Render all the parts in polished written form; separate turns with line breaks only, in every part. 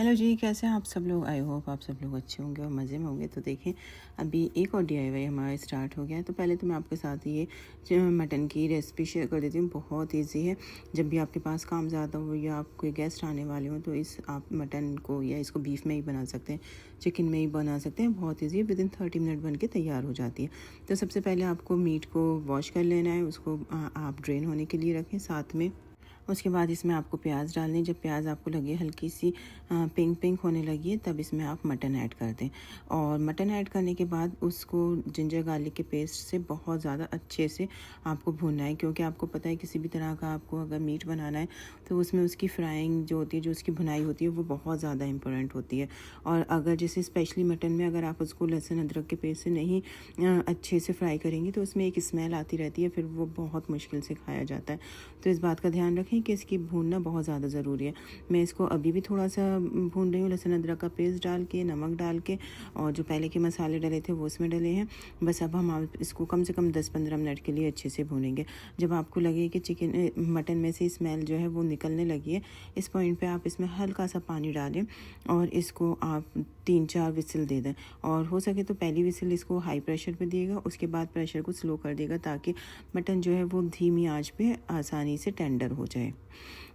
Hello जी, कैसे हैं आप सब लोग। आई होप आप सब लोग अच्छे होंगे और मज़े में होंगे। तो देखें, अभी एक और डीआईवाई हमारा स्टार्ट हो गया है। तो पहले तो मैं आपके साथ ये जो मटन की रेसिपी शेयर कर देती हूँ। बहुत इजी है। जब भी आपके पास काम ज़्यादा हो या आप कोई गेस्ट आने वाले हो तो इस आप मटन को या इसको बीफ में ही बना सकते हैं, चिकन में ही बना सकते हैं। बहुत ईजी है, विदिन 30 मिनट बन के तैयार हो जाती है। तो सबसे पहले आपको मीट को वॉश कर लेना है। उसको आप ड्रेन होने के लिए रखें साथ में। उसके बाद इसमें आपको प्याज डालनी। जब प्याज आपको लगे हल्की सी पिंक पिंक होने लगी है, तब इसमें आप मटन ऐड कर दें। और मटन ऐड करने के बाद उसको जिंजर गार्लिक के पेस्ट से बहुत ज़्यादा अच्छे से आपको भूनना है, क्योंकि आपको पता है किसी भी तरह का आपको अगर मीट बनाना है तो उसमें उसकी फ्राइंग जो होती है, जो उसकी भुनाई होती है, वो बहुत ज़्यादा इंपॉर्टेंट होती है। और अगर जैसे स्पेशली मटन में अगर आप उसको लहसुन अदरक के पेस्ट से नहीं अच्छे से फ्राई करेंगी तो उसमें एक स्मेल आती रहती है, फिर वो बहुत मुश्किल से खाया जाता है। तो इस बात का ध्यान रखें कि इसकी भूनना बहुत ज़्यादा ज़रूरी है। मैं इसको अभी भी थोड़ा सा भून रही हूँ, लहसुन अदरक का पेस्ट डाल के, नमक डाल के, और जो पहले के मसाले डले थे वो इसमें डले हैं। बस अब हम इसको कम से कम 10-15 मिनट के लिए अच्छे से भूनेंगे। जब आपको लगे कि मटन में से स्मेल जो है वो निकलने लगी है, इस पॉइंट पे आप इसमें हल्का सा पानी डालें और इसको आप 3-4 विसिल दे दें। और हो सके तो पहली विसिल इसको हाई प्रेशर पे दिएगा, उसके बाद प्रेशर को स्लो कर देगा, ताकि मटन जो है वो धीमी आंच पे आसानी से टेंडर हो जाए।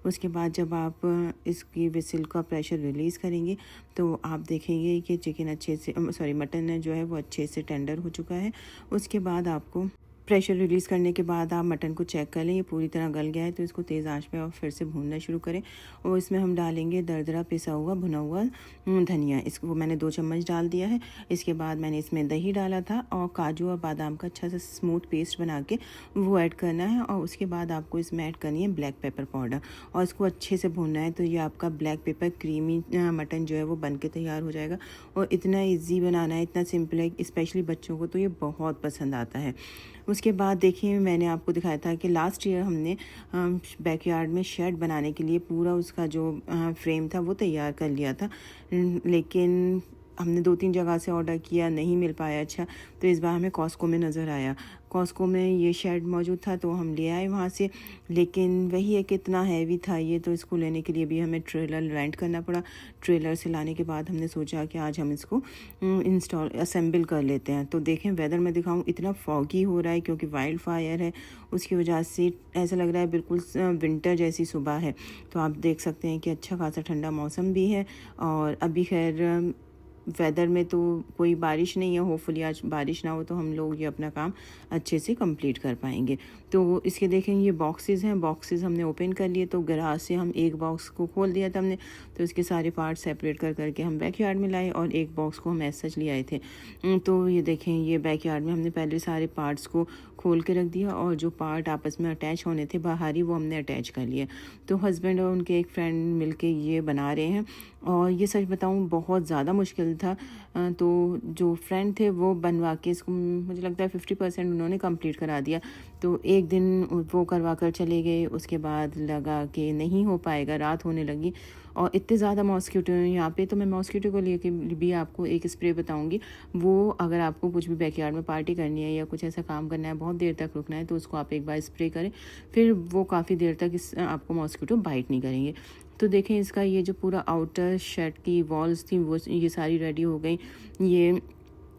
उसके बाद जब आप इसकी विसिल का प्रेशर रिलीज़ करेंगे तो आप देखेंगे कि चिकन अच्छे से मटन जो है वो अच्छे से टेंडर हो चुका है। उसके बाद आपको प्रेशर रिलीज़ करने के बाद आप मटन को चेक कर लें, ये पूरी तरह गल गया है तो इसको तेज़ आंच पे और फिर से भूनना शुरू करें। और इसमें हम डालेंगे दरदरा पिसा हुआ भुना हुआ धनिया। इसको मैंने 2 चम्मच डाल दिया है। इसके बाद मैंने इसमें दही डाला था और काजू और बादाम का अच्छा सा स्मूथ पेस्ट बना के वो ऐड करना है। और उसके बाद आपको इसमें ऐड करनी है ब्लैक पेपर पाउडर और इसको अच्छे से भूनना है। तो ये आपका ब्लैक पेपर क्रीमी मटन जो है वो बन के तैयार हो जाएगा। और इतना ईजी बनाना है, इतना सिंपल है, स्पेशली बच्चों को तो ये बहुत पसंद आता है। उसके बाद देखिए, मैंने आपको दिखाया था कि लास्ट ईयर हमने बैकयार्ड में शेड बनाने के लिए पूरा उसका जो फ्रेम था वो तैयार कर लिया था, लेकिन हमने 2-3 जगह से ऑर्डर किया, नहीं मिल पाया। अच्छा, तो इस बार हमें कॉस्को में नज़र आया। कॉस्को में ये शेड मौजूद था तो हम ले आए वहाँ से, लेकिन वही है कि इतना हैवी था ये, तो इसको लेने के लिए भी हमें ट्रेलर रेंट करना पड़ा। ट्रेलर से लाने के बाद हमने सोचा कि आज हम इसको असेंबल कर लेते हैं। तो देखें, वेदर में दिखाऊं, इतना फॉगी हो रहा है क्योंकि वाइल्ड फायर है, उसकी वजह से ऐसा लग रहा है बिल्कुल विंटर जैसी सुबह है। तो आप देख सकते हैं कि अच्छा खासा ठंडा मौसम भी है। और अभी खैर वेदर में तो कोई बारिश नहीं है, होपफुली आज बारिश ना हो तो हम लोग ये अपना काम अच्छे से कंप्लीट कर पाएंगे। तो इसके देखें, ये बॉक्सेस हैं, बॉक्सेस हमने ओपन कर लिए। तो गराज से हम एक बॉक्स को खोल दिया था हमने, तो इसके सारे पार्ट सेपरेट कर करके हम बैकयार्ड में लाए और एक बॉक्स को हम ऐसा ले आए थे। तो ये देखें, ये बैकयार्ड में हमने पहले सारे पार्ट्स को खोल के रख दिया और जो पार्ट आपस में अटैच होने थे बाहरी, वो हमने अटैच कर लिए। तो हस्बैंड और उनके एक फ्रेंड मिलके ये बना रहे हैं। और ये सच बताऊं, बहुत ज़्यादा मुश्किल था। तो जो फ्रेंड थे वो बनवा के इसको मुझे लगता है 50% उन्होंने कंप्लीट करा दिया। तो एक दिन वो करवा कर चले गए, उसके बाद लगा कि नहीं हो पाएगा, रात होने लगी और इतने ज़्यादा मॉस्किटो हैं यहाँ पे। तो मैं मॉस्किटो को लेके भी आपको एक स्प्रे बताऊंगी। वो अगर आपको कुछ भी बैकयार्ड में पार्टी करनी है या कुछ ऐसा काम करना है, बहुत देर तक रुकना है, तो उसको आप एक बार स्प्रे करें, फिर वो काफ़ी देर तक आपको मॉस्किटो बाइट नहीं करेंगे। तो देखें, इसका ये जो पूरा आउटर शर्ट की वॉल्स थी वो ये सारी रेडी हो गई। ये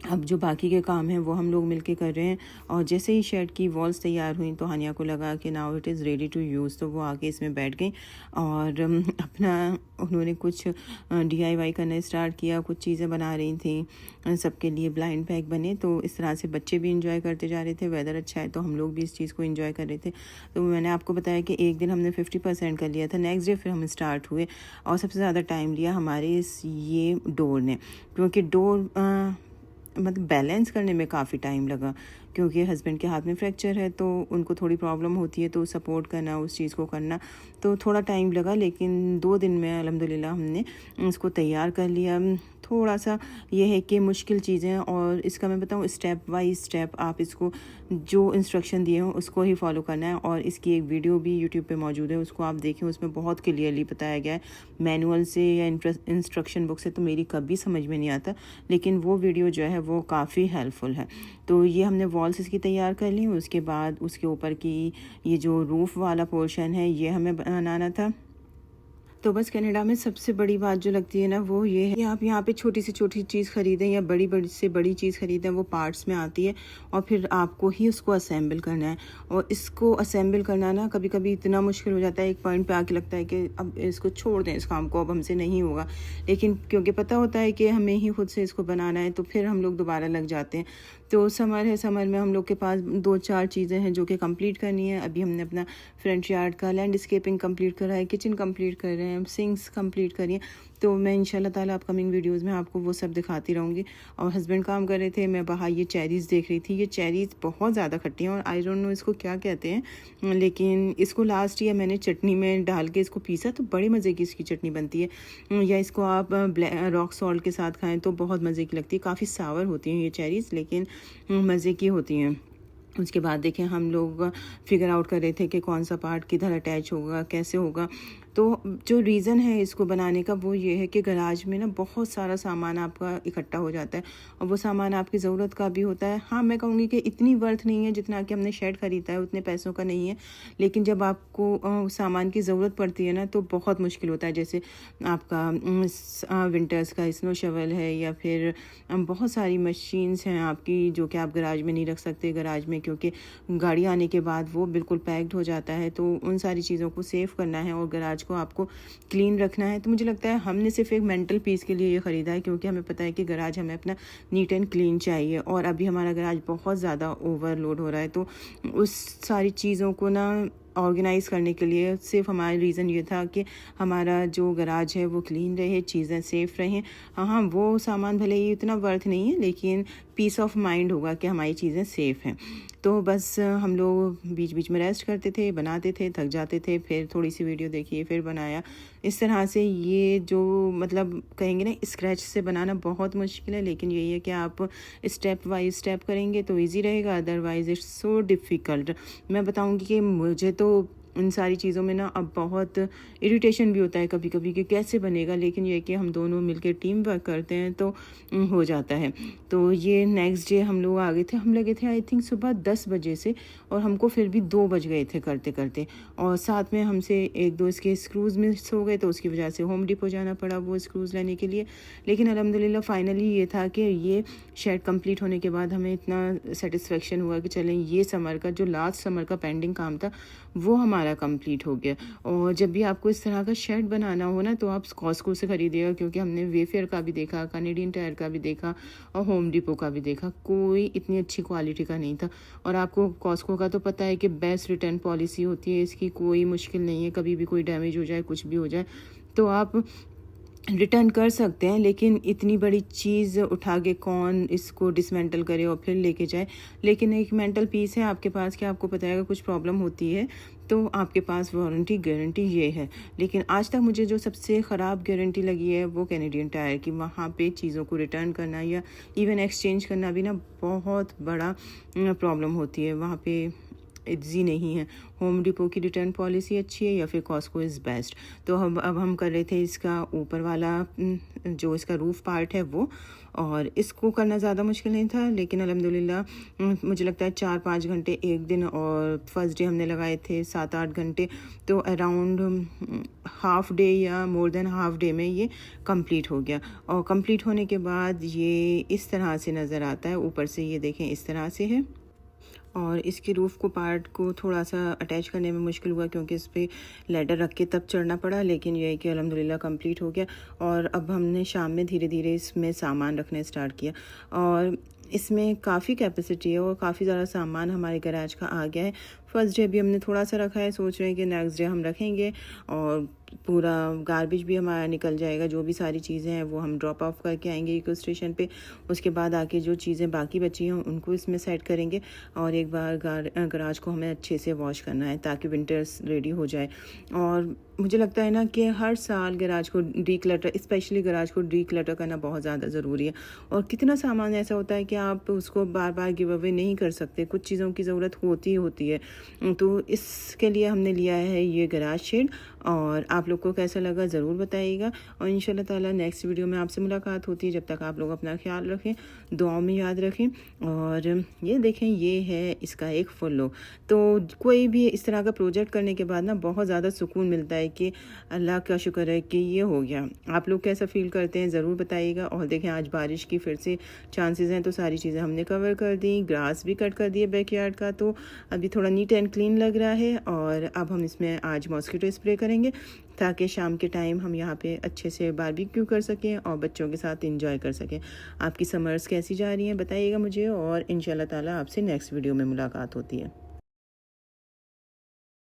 अब जो बाकी के काम हैं वो हम लोग मिलके कर रहे हैं। और जैसे ही शर्ट की वॉल्स तैयार हुई तो हानिया को लगा कि now it is ready to use, तो वो आके इसमें बैठ गई और अपना उन्होंने कुछ DIY करना स्टार्ट किया। कुछ चीज़ें बना रही थी, सबके लिए ब्लाइंड बैग बने। तो इस तरह से बच्चे भी इंजॉय करते जा रहे थे, वेदर अच्छा है तो हम लोग भी इस चीज़ को इंजॉय कर रहे थे। तो मैंने आपको बताया कि एक दिन हमने 50% कर लिया था, नेक्स्ट डे फिर हम स्टार्ट हुए। और सबसे ज़्यादा टाइम लिया हमारे ये डोर ने, क्योंकि डोर मतलब बैलेंस करने में काफ़ी टाइम लगा, क्योंकि हस्बैंड के हाथ में फ्रैक्चर है तो उनको थोड़ी प्रॉब्लम होती है, तो सपोर्ट करना, उस चीज़ को करना, तो थोड़ा टाइम लगा। लेकिन 2 दिन में अल्हम्दुलिल्लाह हमने इसको तैयार कर लिया। थोड़ा सा ये है कि मुश्किल चीज़ें, और इसका मैं बताऊँ स्टेप बाय स्टेप आप इसको जो इंस्ट्रक्शन दिए हों उसको ही फॉलो करना है। और इसकी एक वीडियो भी यूट्यूब पे मौजूद है, उसको आप देखें, उसमें बहुत क्लियरली बताया गया है। मैनुअल से या इंस्ट्रक्शन बुक से तो मेरी कभी समझ में नहीं आता, लेकिन वो वीडियो जो है वो काफ़ी हेल्पफुल है। तो ये हमने वॉल्स इसकी तैयार कर ली। उसके बाद उसके ऊपर की ये जो रूफ़ वाला पोर्शन है ये हमें बनाना था। तो बस कनाडा में सबसे बड़ी बात जो लगती है ना वो ये है कि आप यहाँ पे छोटी से छोटी चीज़ खरीदें या बड़ी बड़ी से बड़ी चीज़ खरीदें, वो पार्ट्स में आती है और फिर आपको ही उसको असेंबल करना है। और इसको असेंबल करना ना कभी कभी इतना मुश्किल हो जाता है, एक पॉइंट पे आके लगता है कि अब इसको छोड़ दें, इस काम को अब हमसे नहीं होगा। लेकिन क्योंकि पता होता है कि हमें ही खुद से इसको बनाना है तो फिर हम लोग दोबारा लग जाते हैं। तो समर है, समर में हम लोग के पास 2-4 चीज़ें हैं जो कि कंप्लीट करनी है। अभी हमने अपना फ्रंट यार्ड का लैंडस्केपिंग कंप्लीट करा है, किचन कंप्लीट कर रहे हैं, सिंक्स कंप्लीट करिए। तो मैं इंशाल्लाह ताला अपकमिंग वीडियोस में आपको वो सब दिखाती रहूँगी। और हस्बैंड काम कर रहे थे, मैं बाहर ये चेरीज़ देख रही थी। ये चेरीज़ बहुत ज़्यादा खट्टी हैं और आई डोंट नो इसको क्या कहते हैं, लेकिन इसको लास्ट ईयर मैंने चटनी में डाल के इसको पीसा तो बड़ी मज़े की इसकी चटनी बनती है। या इसको आप रॉक सॉल्ट के साथ खाएँ तो बहुत मज़े की लगती है। काफ़ी सावर होती हैं ये चेरीज़, लेकिन मज़े की होती हैं। उसके बाद देखें हम लोग फिगर आउट कर रहे थे कि कौन सा पार्ट किधर अटैच होगा, कैसे होगा। तो जो रीज़न है इसको बनाने का वो ये है कि गराज में ना बहुत सारा सामान आपका इकट्ठा हो जाता है और वो सामान आपकी ज़रूरत का भी होता है। हाँ, मैं कहूँगी कि इतनी वर्थ नहीं है जितना कि हमने शेड ख़रीदा है, उतने पैसों का नहीं है। लेकिन जब आपको सामान की ज़रूरत पड़ती है ना तो बहुत मुश्किल होता है। जैसे आपका विंटर्स का स्नो शवल है या फिर बहुत सारी मशीन्स हैं आपकी जो कि आप गराज में नहीं रख सकते गराज में, क्योंकि गाड़ी आने के बाद वो बिल्कुल पैक्ड हो जाता है। तो उन सारी चीज़ों को सेव करना है और गराज को आपको क्लीन रखना है। तो मुझे लगता है हमने सिर्फ एक मेंटल पीस के लिए ये ख़रीदा है, क्योंकि हमें पता है कि गराज हमें अपना नीट एंड क्लीन चाहिए और अभी हमारा गराज बहुत ज़्यादा ओवरलोड हो रहा है। तो उस सारी चीज़ों को ना ऑर्गेनाइज़ करने के लिए सिर्फ हमारा रीज़न ये था कि हमारा जो गराज है वो क्लीन रहे, चीज़ें सेफ़ रहें। हाँ, वो सामान भले ही इतना वर्थ नहीं है लेकिन पीस ऑफ माइंड होगा कि हमारी चीज़ें सेफ़ हैं। तो बस हम लोग बीच बीच में रेस्ट करते थे, बनाते थे, थक जाते थे, फिर थोड़ी सी वीडियो देखी, फिर बनाया। इस तरह से ये जो मतलब कहेंगे ना स्क्रैच से बनाना बहुत मुश्किल है, लेकिन यही है कि आप स्टेप बाय स्टेप करेंगे तो इजी रहेगा, अदरवाइज़ इट्स सो डिफ़िकल्ट। मैं बताऊंगी कि मुझे तो इन सारी चीज़ों में ना अब बहुत इरिटेशन भी होता है कभी कभी कि कैसे बनेगा, लेकिन ये कि हम दोनों मिलकर टीम वर्क करते हैं तो हो जाता है। तो ये नेक्स्ट डे हम लोग आ गए थे, हम लगे थे आई थिंक सुबह 10 बजे से और हमको फिर भी 2 बज गए थे करते करते। और साथ में हमसे 1-2 इसके स्क्रूज़ मिस हो गए तो उसकी वजह से होम डिपो जाना पड़ा वो स्क्रूज़ लेने के लिए। लेकिन अल्हम्दुलिल्लाह फाइनली ये था कि ये शेड कंप्लीट होने के बाद हमें इतना सेटिस्फेक्शन हुआ कि चलें ये समर का जो लास्ट समर का पेंडिंग काम था वो हमारा कंप्लीट हो गया। और जब भी आपको इस तरह का शेड बनाना हो ना तो आप कॉस्को से खरीदिएगा, क्योंकि हमने वेफेयर का भी देखा, कैनेडियन टायर का भी देखा और होम डिपो का भी देखा, कोई इतनी अच्छी क्वालिटी का नहीं था। और आपको कॉस्को का तो पता है कि बेस्ट रिटर्न पॉलिसी होती है, इसकी कोई मुश्किल नहीं है, कभी भी कोई डैमेज हो जाए कुछ भी हो जाए तो आप रिटर्न कर सकते हैं। लेकिन इतनी बड़ी चीज़ उठा के कौन इसको डिसमेंटल करे और फिर लेके जाए। लेकिन एक मेंटल पीस है आपके पास कि आपको पता है अगर कुछ प्रॉब्लम होती है तो आपके पास वारंटी गारंटी ये है। लेकिन आज तक मुझे जो सबसे ख़राब गारंटी लगी है वो कैनेडियन टायर की। वहाँ पे चीज़ों को रिटर्न करना या इवन एक्सचेंज करना भी ना बहुत बड़ा प्रॉब्लम होती है, वहाँ पे इजी नहीं है। होम डिपो की रिटर्न पॉलिसी अच्छी है या फिर कॉस्को इज़ बेस्ट। तो अब हम कर रहे थे इसका ऊपर वाला जो इसका रूफ पार्ट है वो, और इसको करना ज़्यादा मुश्किल नहीं था। लेकिन अल्हम्दुलिल्लाह मुझे लगता है 4-5 घंटे एक दिन, और फर्स्ट डे हमने लगाए थे 7-8 घंटे। तो अराउंड हाफ डे या मोर देन हाफ डे में ये कंप्लीट हो गया। और कंप्लीट होने के बाद ये इस तरह से नज़र आता है, ऊपर से ये देखें इस तरह से है। और इसके रूफ़ को पार्ट को थोड़ा सा अटैच करने में मुश्किल हुआ क्योंकि इस पर लैडर रख के तब चढ़ना पड़ा, लेकिन यह है कि अल्हम्दुलिल्लाह कंप्लीट हो गया। और अब हमने शाम में धीरे धीरे इसमें सामान रखना स्टार्ट किया और इसमें काफ़ी कैपेसिटी है और काफ़ी ज़्यादा सामान हमारे गैराज का आ गया है। फर्स्ट डे भी हमने थोड़ा सा रखा है, सोच रहे हैं कि नेक्स्ट डे हम रखेंगे और पूरा गार्बेज भी हमारा निकल जाएगा। जो भी सारी चीज़ें हैं वो हम ड्रॉप ऑफ करके आएंगे इको स्टेशन पे। उसके बाद आके जो चीज़ें बाकी बची हों उनको इसमें सेट करेंगे और एक बार गराज को हमें अच्छे से वॉश करना है ताकि विंटर्स रेडी हो जाए। और मुझे लगता है ना कि हर साल गराज को डीक्लटर, स्पेशली गराज को डीक्लटर करना बहुत ज़्यादा ज़रूरी है। और कितना सामान ऐसा होता है कि आप उसको बार बार गिव अवे नहीं कर सकते, कुछ चीज़ों की ज़रूरत होती है। तो इसके लिए हमने लिया है ये गराज शेड और आप लोग को कैसा लगा ज़रूर बताइएगा। और इंशाल्लाह ताला नेक्स्ट वीडियो में आपसे मुलाकात होती है। जब तक आप लोग अपना ख्याल रखें, दुआओं में याद रखें। और ये देखें, ये है इसका एक फुल लुक। तो कोई भी इस तरह का प्रोजेक्ट करने के बाद ना बहुत ज़्यादा सुकून मिलता है कि अल्लाह का शुक्र है कि ये हो गया। आप लोग कैसा फील करते हैं ज़रूर बताइएगा। और देखें, आज बारिश की फिर से चांसेस हैं, तो सारी चीज़ें हमने कवर कर दी, ग्रास भी कट कर दिए बैकयार्ड का, तो अभी थोड़ा नीट एंड क्लीन लग रहा है। और अब हम इसमें आज मॉस्किटो स्प्रे करेंगे ताकि शाम के टाइम हम यहाँ पे अच्छे से बारबेक्यू कर सकें और बच्चों के साथ इंजॉय कर सकें। आपकी समर्स कैसी जा रही हैं बताइएगा मुझे, और इंशाल्लाह ताला आपसे नेक्स्ट वीडियो में मुलाकात होती है।